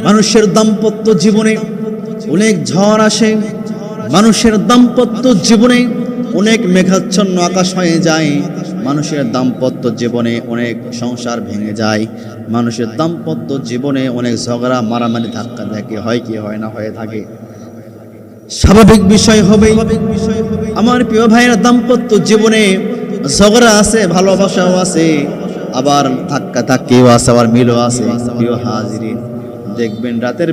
মানুষের দাম্পত্য জীবনে অনেক ঝড় আসে, মানুষের দাম্পত্য জীবনে অনেক মেঘাচ্ছন্ন আকাশ হয়ে যায়, মানুষের দাম্পত্য জীবনে অনেক সংসার ভেঙে যায়, মানুষের দাম্পত্য জীবনে অনেক ঝগড়া মারামারি ধাক্কা ধাক্কি হয় কি হয় না হয়ে থাকে। স্বাভাবিক বিষয় হবে। আমার প্রিয় ভাইয়ের দাম্পত্য জীবনে ঝগড়া আছে, ভালোবাসাও আছে, আবার ধাক্কা ধাক্কিও আছে, আবার মিলও আছে। প্রিয় হাজিরিন, দেখবেন রাতের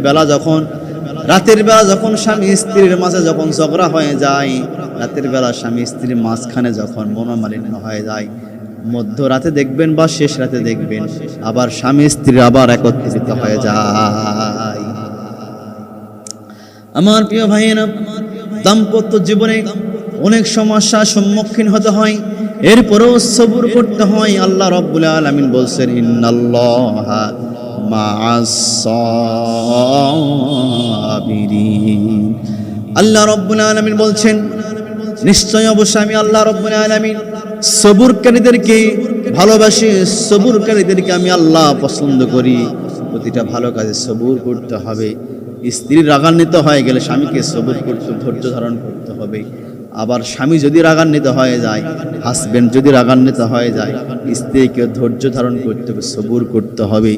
বেলা যখন স্বামী স্ত্রীর মাঝে যখন ঝগড়া হয়ে যায়, রাতের বেলা স্বামী স্ত্রীর মাঝখানে যখন মনোমালিন্য হয়ে যায়, মধ্যরাতে দেখবেন বা শেষ রাতে দেখবেন আবার স্বামী স্ত্রী আবার একত্রিত হয়ে যায়। আমার প্রিয় ভাইয়েরা, দাম্পত্য জীবনে অনেক সমস্যার সম্মুখীন হতে হয়, এরপরেও সবুর করতে হয়। আল্লাহ রাব্বুল আলামিন বলছেন, ইন্নাল্লাহা মা'আস সাবিরিন। আল্লাহ রাব্বুল আলামিন বলছেন, নিশ্চয় অবশ্যই আমি আল্লাহ রাব্বুল আলামিন সবুরকারীদেরকে ভালোবাসি, সবুরকারীদেরকে আমি আল্লাহ পছন্দ করি। প্রতিটা ভালো কাজে সবুর করতে হবে। স্ত্রী রাগান্বিত হয়ে গেলে স্বামীকে সবুর করতে, ধৈর্য ধারণ করতে হবে। আবার স্বামী যদি রাগান্বিত হয়ে যায়, হাজবেন্ড যদি রাগান্বিত হয়ে যায়, স্ত্রীকে ধৈর্য ধারণ করতে হবে, সবুর করতে হবে।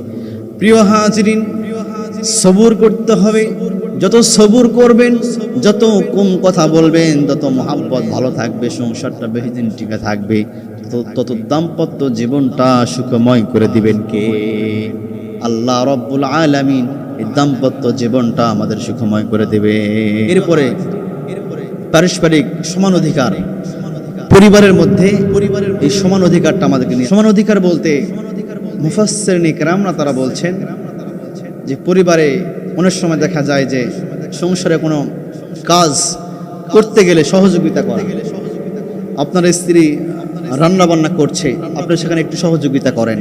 প্রিয় হাজিরিন, সবুর করতে হবে। যত সবুর করবেন, যত কম কথা বলবেন, তত মহাব্বত ভালো থাকবে, সংসারটা বেশি দিন টিকে থাকবে, তত দাম্পত্য জীবনটা সুখময় করে দিবেন কে? আল্লাহ রাব্বুল আলামিন এই দাম্পত্য জীবনটা আমাদের সুখময় করে দেবে। এরপরে পারস্পরিক সমান অধিকার, পরিবারের মধ্যে এই সমান অধিকারটা আমাদেরকে নিয়ে। সমান অধিকার বলতে মুফাসসিরিন ইকরামরা তারা বলছেন যে পরিবারে অনেক সময় দেখা যায় যে সংসারে কোনো কাজ করতে গেলে সহযোগিতা করা। আপনার স্ত্রী রান্না বান্না করছে, আপনি সেখানে একটু সহযোগিতা করেন।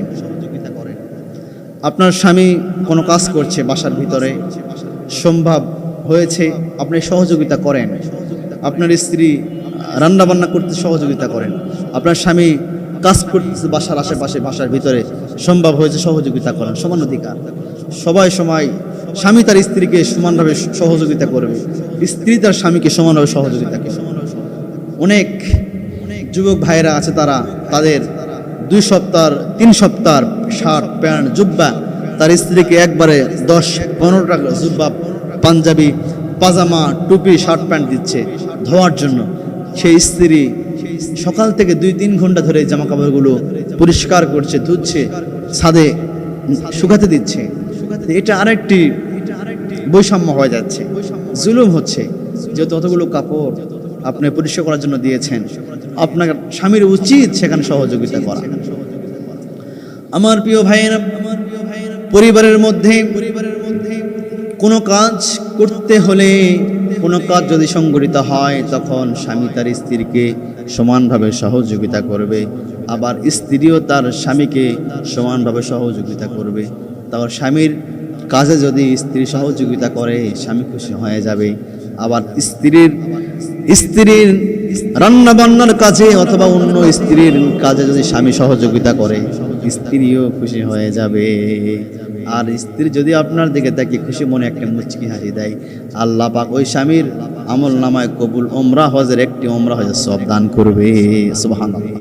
আপনার স্বামী কোনো কাজ করছে বাসার ভিতরে, সম্ভব হয়েছে আপনি সহযোগিতা করেন। আপনার স্ত্রী রান্না বান্না করতে সহযোগিতা করেন। আপনার স্বামী কাজ করতেছে বাসার আশেপাশে, বাসার ভিতরে, সম্ভব হয়েছে সহযোগিতা করেন। সমান অধিকার। সবাই সময় স্বামী তার স্ত্রীকে সমানভাবে সহযোগিতা করবে, স্ত্রী তার স্বামীকে সমানভাবে সহযোগিতা করবে। অনেক যুবক ভাইরা আছে, তাদের 2 সপ্তাহ 3 সপ্তাহ শার্ট প্যান্ট জুব্বা তার স্ত্রীকে একবারে 10-15 টাকা জুব্বা, পাঞ্জাবি, পাজামা, টুপি, শার্ট প্যান্ট দিচ্ছে ধোয়ার জন্য। সেই স্ত্রী সকাল থেকে 2-3 ঘন্টা ধরে জামা কাপড়গুলো পরিষ্কার করছে, ধুচ্ছে, ছাদে শুকাতে দিচ্ছে। এটা আরেকটি বৈষম্য হয়ে যাচ্ছে, জুলুম হচ্ছে। যেহেতু অতগুলো কাপড় আপনি পরিষ্কার করার জন্য দিয়েছেন, আপনার স্বামীর উচিত সেখানে সহযোগিতা করা। আমার প্রিয় ভাইয়েরা, পরিবারের মধ্যে কোনো কাজ করতে হলে, কোনো কাজ যদি সংগঠিত হয়, তখন স্বামী তার স্ত্রীকে সমানভাবে সহযোগিতা করবে, আবার স্ত্রীও তার স্বামীকে সমানভাবে সহযোগিতা করবে। তারপর স্বামীর কাজে যদি স্ত্রী সহযোগিতা করে, স্বামী খুশি হয়ে যাবে। আবার স্ত্রীর রান্না বান্নার কাজে অথবা অন্য স্ত্রীর কাজে যদি স্বামী সহযোগিতা করে, স্ত্রীও খুশি হয়ে যাবে। আর স্ত্রী যদি আপনার দিকে তাকিয়ে খুশি মনে একটা মুচকি হাসি দেয়, আল্লাহ পাক ওই স্বামীর আমল নামায় কবুল উমরা হজের একটি উমরা হজের সওয়াব দান করবে। সুবহানাল্লাহ।